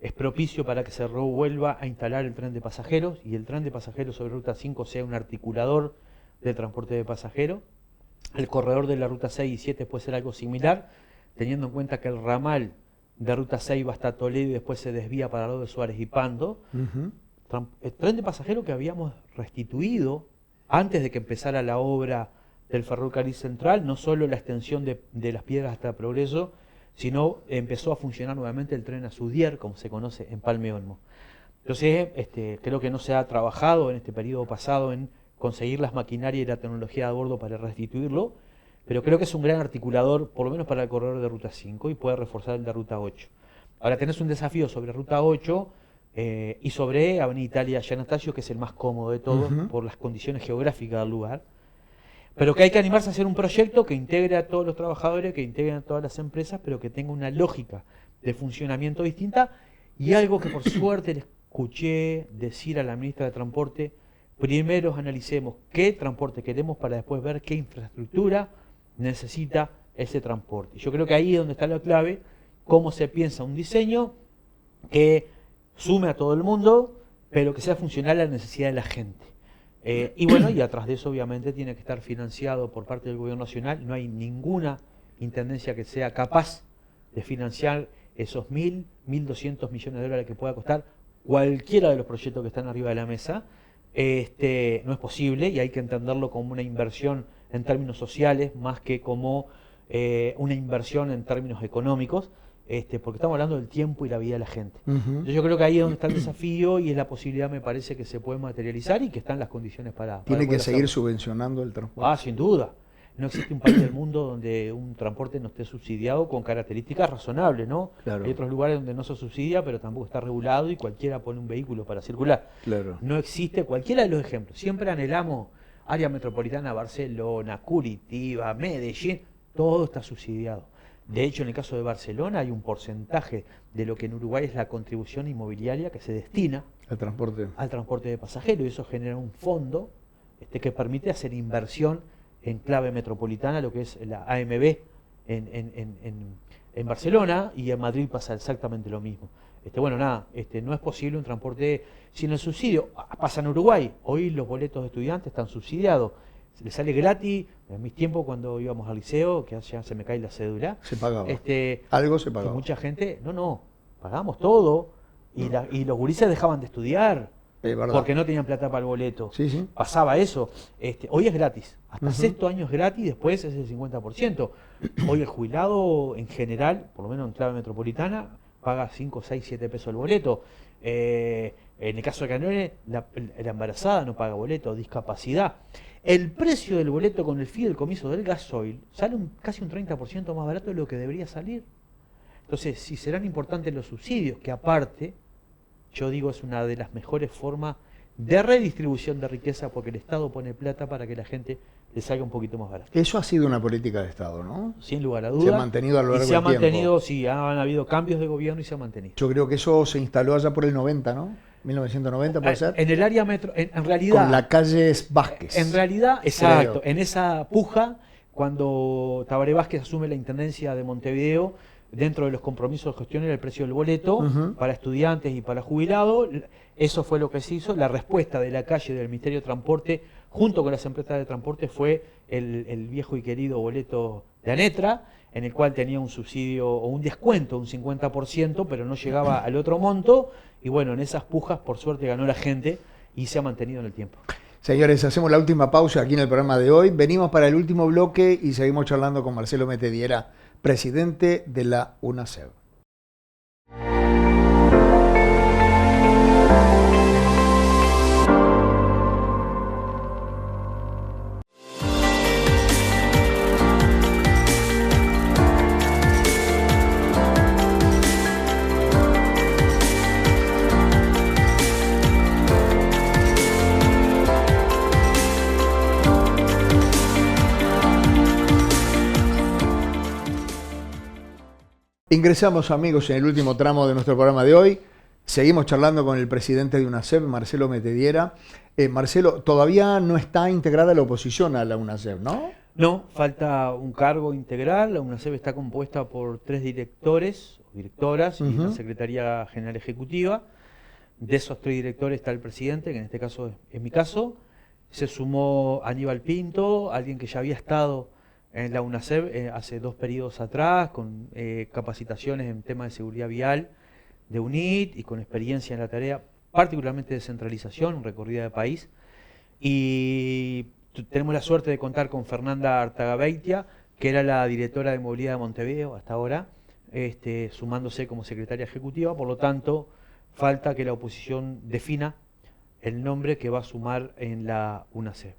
es propicio para que se vuelva a instalar el tren de pasajeros y el tren de pasajeros sobre Ruta 5 sea un articulador del transporte de pasajeros. El corredor de la Ruta 6 y 7 puede ser algo similar, teniendo en cuenta que el ramal de Ruta 6 va hasta Toledo y después se desvía para lo de Suárez y Pando. El tren de pasajeros que habíamos restituido antes de que empezara la obra del ferrocarril central, no solo la extensión de las Piedras hasta Progreso, sino empezó a funcionar nuevamente el tren a Sudier, como se conoce en Palme Olmo. Entonces, creo que no se ha trabajado en este periodo pasado en conseguir las maquinarias y la tecnología a bordo para restituirlo, pero creo que es un gran articulador, por lo menos para el corredor de Ruta 5, y puede reforzar el de Ruta 8. Ahora tenés un desafío sobre Ruta 8 y sobre Avenida Italia y Anastasio, que es el más cómodo de todos por las condiciones geográficas del lugar. Pero que hay que animarse a hacer un proyecto que integre a todos los trabajadores, que integre a todas las empresas, pero que tenga una lógica de funcionamiento distinta. Y algo que por suerte le escuché decir a la ministra de Transporte: primero analicemos qué transporte queremos para después ver qué infraestructura necesita ese transporte. Yo creo que ahí es donde está la clave, cómo se piensa un diseño que sume a todo el mundo, pero que sea funcional a la necesidad de la gente. Y bueno, y atrás de eso obviamente tiene que estar financiado por parte del gobierno nacional. No hay ninguna intendencia que sea capaz de financiar esos 1.200 millones de dólares que pueda costar cualquiera de los proyectos que están arriba de la mesa. No es posible y hay que entenderlo como una inversión en términos sociales más que como una inversión en términos económicos. Porque estamos hablando del tiempo y la vida de la gente. Entonces yo creo que ahí es donde está el desafío y es la posibilidad, me parece, que se puede materializar y que están las condiciones para ¿Tiene que seguir hacerlo. subvencionando el transporte? Sin duda. No existe un país del mundo donde un transporte no esté subsidiado con características razonables, ¿no? Claro. Hay otros lugares donde no se subsidia, pero tampoco está regulado y cualquiera pone un vehículo para circular. Claro. No existe cualquiera de los ejemplos. Siempre anhelamos área metropolitana, Barcelona, Curitiba, Medellín, todo está subsidiado. De hecho, en el caso de Barcelona hay un porcentaje de lo que en Uruguay es la contribución inmobiliaria que se destina al transporte de pasajeros, y eso genera un fondo que permite hacer inversión en clave metropolitana, lo que es la AMB en Barcelona, y en Madrid pasa exactamente lo mismo. Bueno, nada, no es posible un transporte sin el subsidio. Pasa en Uruguay, hoy los boletos de estudiantes están subsidiados. Le sale gratis. En mis tiempos, cuando íbamos al liceo, que ya se me cae la cédula, se pagaba. Algo se pagaba. Mucha gente, no, pagamos todo. y los gurises dejaban de estudiar. Es verdad. Porque no tenían plata para el boleto. Sí, sí. Pasaba eso. Hoy es gratis. Hasta sexto año es gratis, después es el 50%. Hoy el jubilado en general, por lo menos en clave metropolitana, paga 5, 6, 7 pesos el boleto. En el caso de Canelones, la embarazada no paga boleto, discapacidad. El precio del boleto con el fideicomiso del gasoil sale casi un 30% más barato de lo que debería salir. Entonces, si serán importantes los subsidios, que aparte, yo digo, es una de las mejores formas de redistribución de riqueza, porque el Estado pone plata para que la gente le salga un poquito más barato. Eso ha sido una política de Estado, ¿no? Sin lugar a dudas. Se ha mantenido a lo largo del tiempo. Se ha mantenido, sí, han habido cambios de gobierno y se ha mantenido. Yo creo que eso se instaló allá por el 90, ¿no? 1990, ¿puede ser? En el área metro, en realidad... Con la calle Vázquez. En realidad, exacto, creo. en esa puja, cuando Tabaré Vázquez asume la Intendencia de Montevideo, dentro de los compromisos de gestión era el precio del boleto para estudiantes y para jubilados. Eso fue lo que se hizo. La respuesta de la calle del Ministerio de Transporte, junto con las empresas de transporte, fue el viejo y querido boleto de Anetra, en el cual tenía un subsidio o un descuento, un 50%, pero no llegaba al otro monto. Y bueno, en esas pujas, por suerte, ganó la gente y se ha mantenido en el tiempo. Señores, hacemos la última pausa aquí en el programa de hoy. Venimos para el último bloque y seguimos charlando con Marcelo Metediera, presidente de la UNACEB. Ingresamos, amigos, en el último tramo de nuestro programa de hoy. Seguimos charlando con el presidente de UNACEB, Marcelo Metediera. Marcelo, todavía no está integrada la oposición a la UNACEB, ¿no? No, falta un cargo integral. La UNACEB está compuesta por 3 directores o directoras y una secretaría general ejecutiva. De esos 3 directores está el presidente, que en este caso es mi caso. Se sumó Aníbal Pinto, alguien que ya había estado en la UNACEB hace 2 periodos atrás, con capacitaciones en temas de seguridad vial de UNIT y con experiencia en la tarea, particularmente de centralización, recorrida de país. Y tenemos la suerte de contar con Fernanda Artagabeitia, que era la directora de movilidad de Montevideo hasta ahora, sumándose como secretaria ejecutiva. Por lo tanto, falta que la oposición defina el nombre que va a sumar en la UNACEB.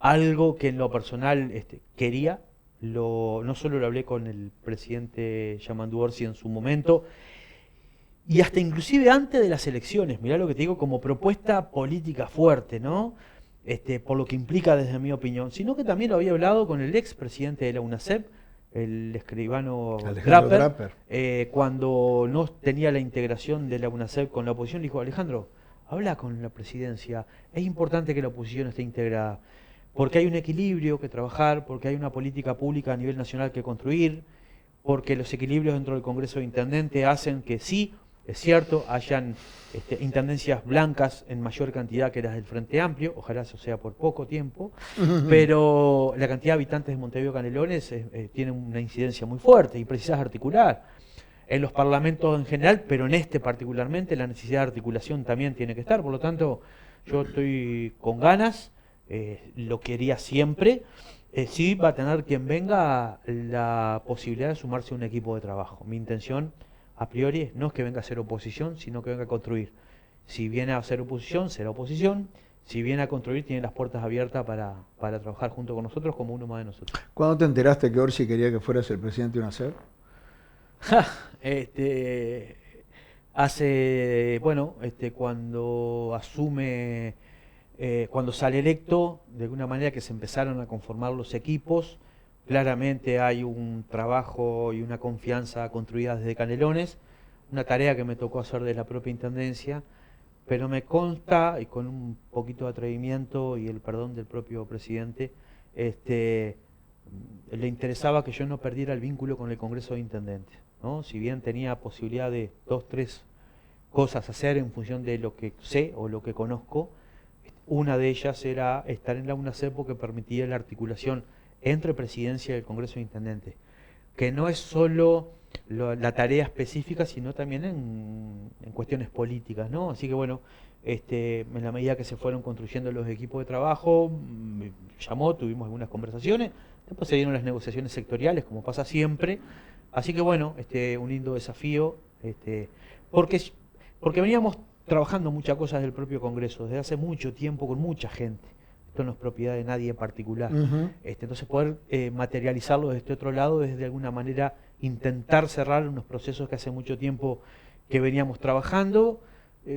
Algo que en lo personal quería, no solo lo hablé con el presidente Yamandu Orsi en su momento, y hasta inclusive antes de las elecciones, mirá lo que te digo, como propuesta política fuerte, ¿no? Por lo que implica desde mi opinión, sino que también lo había hablado con el ex presidente de la UNACEB, el escribano Draper, cuando no tenía la integración de la UNACEB con la oposición. Le dijo: Alejandro, habla con la presidencia, es importante que la oposición esté integrada, porque hay un equilibrio que trabajar, porque hay una política pública a nivel nacional que construir, porque los equilibrios dentro del Congreso de Intendentes hacen que sí, es cierto, hayan intendencias blancas en mayor cantidad que las del Frente Amplio, ojalá eso sea por poco tiempo, pero la cantidad de habitantes de Montevideo Canelones tiene una incidencia muy fuerte y precisas articular. En los parlamentos en general, pero en este particularmente, la necesidad de articulación también tiene que estar. Por lo tanto, yo estoy con ganas, lo quería siempre. Sí va a tener quien venga la posibilidad de sumarse a un equipo de trabajo. Mi intención, a priori, no es que venga a ser oposición, sino que venga a construir. Si viene a ser oposición, será oposición. Si viene a construir, tiene las puertas abiertas para trabajar junto con nosotros como uno más de nosotros. ¿Cuándo te enteraste que Orsi quería que fueras el presidente de UNACEB? Cuando asume, cuando sale electo, de alguna manera que se empezaron a conformar los equipos, claramente hay un trabajo y una confianza construida desde Canelones, una tarea que me tocó hacer de la propia Intendencia, pero me consta, y con un poquito de atrevimiento y el perdón del propio presidente, le interesaba que yo no perdiera el vínculo con el Congreso de Intendentes, ¿no? Si bien tenía posibilidad de 2, 3 cosas hacer en función de lo que sé o lo que conozco, una de ellas era estar en la UNACEB porque permitía la articulación entre presidencia y el Congreso de Intendentes, que no es solo la tarea específica, sino también en cuestiones políticas, ¿no? Así que bueno, en la medida que se fueron construyendo los equipos de trabajo, me llamó, tuvimos algunas conversaciones, después se dieron las negociaciones sectoriales, como pasa siempre. Así que bueno, un lindo desafío, porque, porque veníamos trabajando muchas cosas del propio Congreso, desde hace mucho tiempo, con mucha gente. Esto no es propiedad de nadie en particular. Entonces poder materializarlo desde otro lado es de alguna manera intentar cerrar unos procesos que hace mucho tiempo que veníamos trabajando.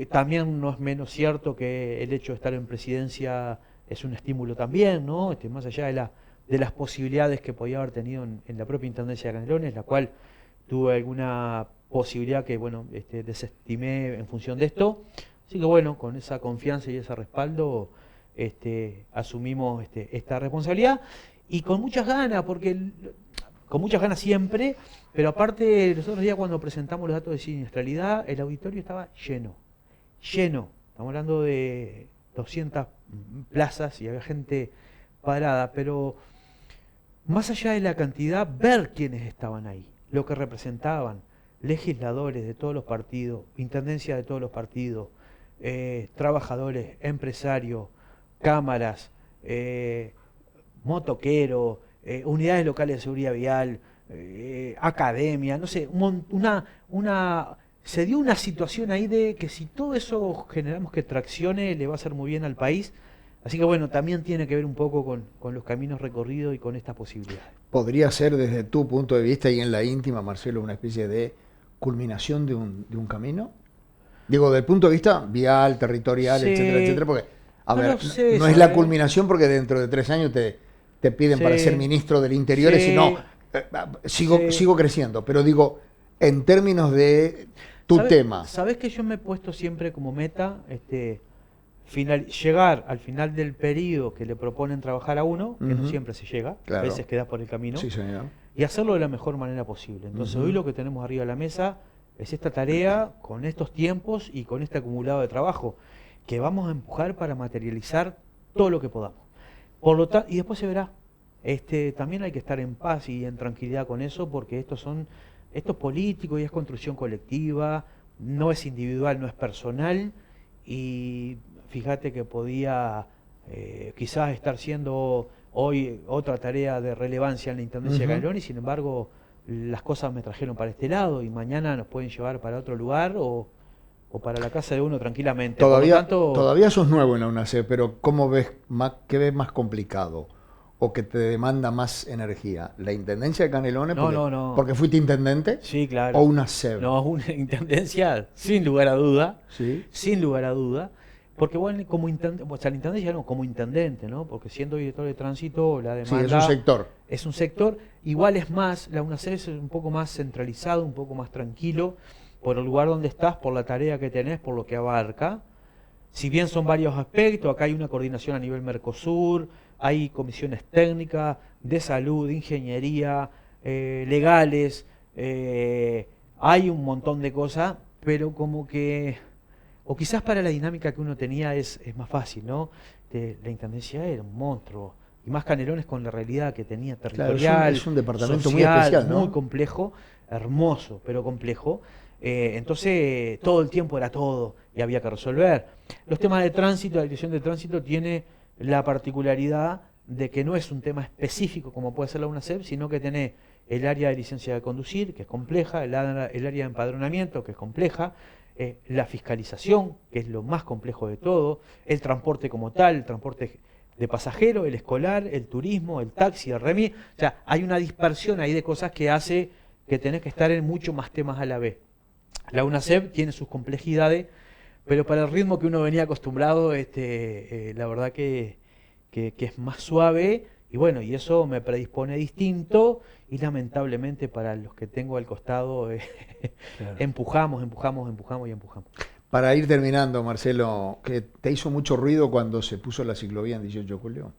También no es menos cierto que el hecho de estar en presidencia es un estímulo también, ¿no? Más allá de las posibilidades que podía haber tenido en la propia Intendencia de Canelones, la cual tuve alguna posibilidad que, bueno, desestimé en función de esto. Así que bueno, con esa confianza y ese respaldo asumimos esta responsabilidad y con muchas ganas, porque con muchas ganas siempre, pero aparte los otros días cuando presentamos los datos de siniestralidad, el auditorio estaba lleno, estamos hablando de 200 plazas y había gente parada, pero más allá de la cantidad, ver quiénes estaban ahí, lo que representaban, legisladores de todos los partidos, intendencia de todos los partidos, trabajadores, empresarios, cámaras, motoqueros, unidades locales de seguridad vial, academia, no sé, se dio una situación ahí de que si todo eso generamos que traccione, le va a hacer muy bien al país. Así que bueno, también tiene que ver un poco con los caminos recorridos y con estas posibilidades. ¿Podría ser desde tu punto de vista y en la íntima, Marcelo, una especie de culminación de un camino? Digo, del punto de vista vial, territorial, sí, etcétera, porque, a ver, no es la culminación porque dentro de 3 años te piden para ser ministro del Interior, sino sigo creciendo, pero digo, en términos de tu tema. ¿Sabés que yo me he puesto siempre como meta llegar al final del periodo que le proponen trabajar a uno, que no siempre se llega, a veces quedas por el camino, sí, señor, y hacerlo de la mejor manera posible? Entonces hoy lo que tenemos arriba de la mesa es esta tarea con estos tiempos y con este acumulado de trabajo que vamos a empujar para materializar todo lo que podamos. Por lo tanto, y después se verá. También hay que estar en paz y en tranquilidad con eso, porque esto es político y es construcción colectiva, no es individual, no es personal, y fíjate que podía quizás estar siendo hoy otra tarea de relevancia en la Intendencia de Canelones, y sin embargo las cosas me trajeron para este lado y mañana nos pueden llevar para otro lugar o para la casa de uno tranquilamente. Todavía sos nuevo en la UNACEP, pero ¿cómo ves qué ves más complicado o que te demanda más energía? ¿La Intendencia de Canelones? No. ¿Porque fuiste intendente? Sí, claro. ¿O UNACEP? No, una intendencia, sin lugar a duda. ¿Sí? Sin lugar a duda. Porque bueno, como intendencia no, como intendente, ¿no? Porque siendo director de tránsito, la demanda... Sí, es un sector. Es un sector, igual es más, la UNACEP es un poco más centralizado, un poco más tranquilo, por el lugar donde estás, por la tarea que tenés, por lo que abarca. Si bien son varios aspectos, acá hay una coordinación a nivel Mercosur, hay comisiones técnicas, de salud, de ingeniería, legales, hay un montón de cosas, pero como que... O quizás para la dinámica que uno tenía es más fácil, ¿no? La intendencia era un monstruo. Y más Canelones con la realidad que tenía territorial. Claro, es un departamento social, muy especial, ¿no? Muy complejo, hermoso, pero complejo. Entonces, todo el tiempo era todo y había que resolver. Los temas de tránsito, la dirección de tránsito tiene la particularidad de que no es un tema específico como puede ser la UNACEP, sino que tiene el área de licencia de conducir, que es compleja, el área de empadronamiento, que es compleja, la fiscalización, que es lo más complejo de todo, el transporte como tal, el transporte de pasajeros, el escolar, el turismo, el taxi, el remis. O sea, hay una dispersión ahí de cosas que hace que tenés que estar en muchos más temas a la vez. La UNACEP tiene sus complejidades, pero para el ritmo que uno venía acostumbrado, la verdad que es más suave, y bueno, y eso me predispone distinto, y lamentablemente para los que tengo al costado, claro, empujamos. Para ir terminando, Marcelo, ¿que te hizo mucho ruido cuando se puso la ciclovía en 18 de julio?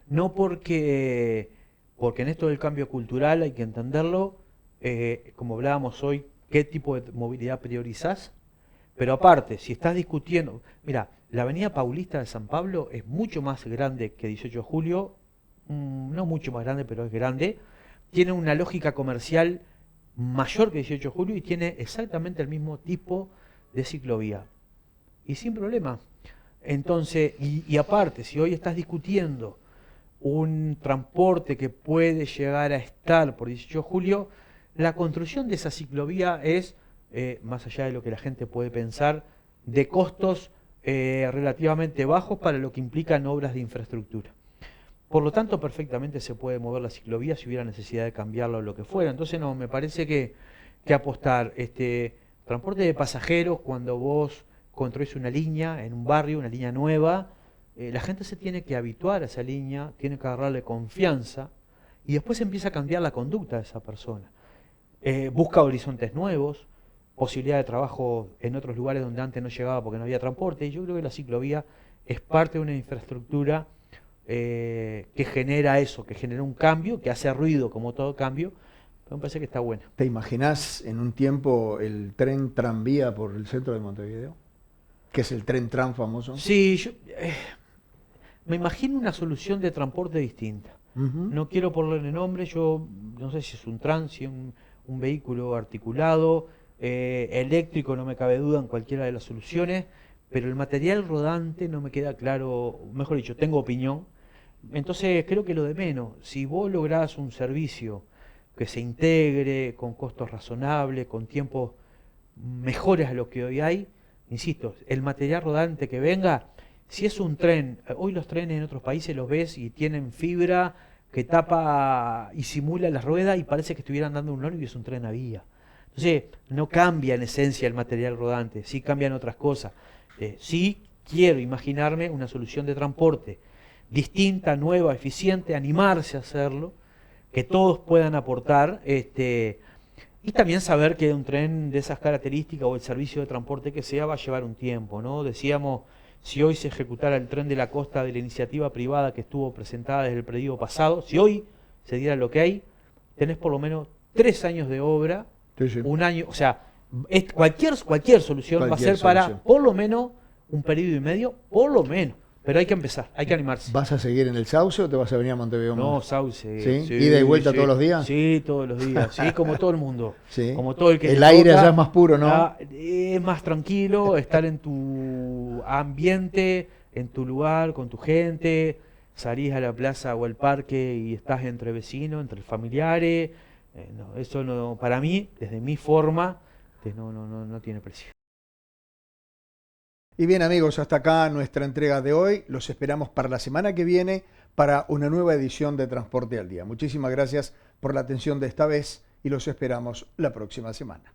No porque en esto del cambio cultural hay que entenderlo, como hablábamos hoy, qué tipo de movilidad priorizás, pero aparte, si estás discutiendo, mira, la avenida Paulista de San Pablo es mucho más grande que 18 de julio, no mucho más grande, pero es grande, tiene una lógica comercial mayor que 18 de julio y tiene exactamente el mismo tipo de ciclovía. Y sin problema. Entonces, y aparte, si hoy estás discutiendo un transporte que puede llegar a estar por 18 de julio, la construcción de esa ciclovía es, más allá de lo que la gente puede pensar, de costos relativamente bajos para lo que implican obras de infraestructura. Por lo tanto, perfectamente se puede mover la ciclovía si hubiera necesidad de cambiarla o lo que fuera. Entonces, no, me parece que apostar transporte de pasajeros, cuando vos construís una línea en un barrio, una línea nueva, la gente se tiene que habituar a esa línea, tiene que agarrarle confianza y después empieza a cambiar la conducta de esa persona. Busca horizontes nuevos, posibilidad de trabajo en otros lugares donde antes no llegaba porque no había transporte. Y yo creo que la ciclovía es parte de una infraestructura que genera eso, que genera un cambio, que hace ruido como todo cambio, pero me parece que está buena. ¿Te imaginás en un tiempo el tren tranvía por el centro de Montevideo? ¿Que es el tren tram famoso? Sí, yo me imagino una solución de transporte distinta. No quiero ponerle nombre, yo no sé si es un tram, si es un vehículo articulado, eléctrico, no me cabe duda en cualquiera de las soluciones, pero el material rodante no me queda claro, mejor dicho, tengo opinión. Entonces creo que lo de menos, si vos lográs un servicio que se integre con costos razonables, con tiempos mejores a los que hoy hay, insisto, el material rodante que venga, si es un tren, hoy los trenes en otros países los ves y tienen fibra que tapa y simula la rueda y parece que estuvieran dando un ómnibus y es un tren a vía. Entonces no cambia en esencia el material rodante, sí cambian otras cosas. Sí quiero imaginarme una solución de transporte distinta, nueva, eficiente, animarse a hacerlo, que todos puedan aportar, y también saber que un tren de esas características o el servicio de transporte que sea va a llevar un tiempo, ¿no? Decíamos, si hoy se ejecutara el tren de la costa de la iniciativa privada que estuvo presentada desde el periodo pasado, si hoy se diera lo que hay, tenés por lo menos 3 años de obra, Sí. un año, o sea, cualquier solución va a ser para por lo menos un periodo y medio, por lo menos. Pero hay que empezar, hay que animarse. ¿Vas a seguir en el Sauce o te vas a venir a Montevideo? No, Sauce. ¿Sí? Sí, ¿Ida y vuelta sí, todos los días? Sí, todos los días. Sí, como todo el mundo. Sí. Como todo el que el aire toca, allá es más puro, ¿no? Es más tranquilo estar en tu ambiente, en tu lugar, con tu gente. Salís a la plaza o al parque y estás entre vecinos, entre familiares. No, eso no, para mí, desde mi forma, no tiene precio. Y bien amigos, hasta acá nuestra entrega de hoy. Los esperamos para la semana que viene para una nueva edición de Transporte al Día. Muchísimas gracias por la atención de esta vez y los esperamos la próxima semana.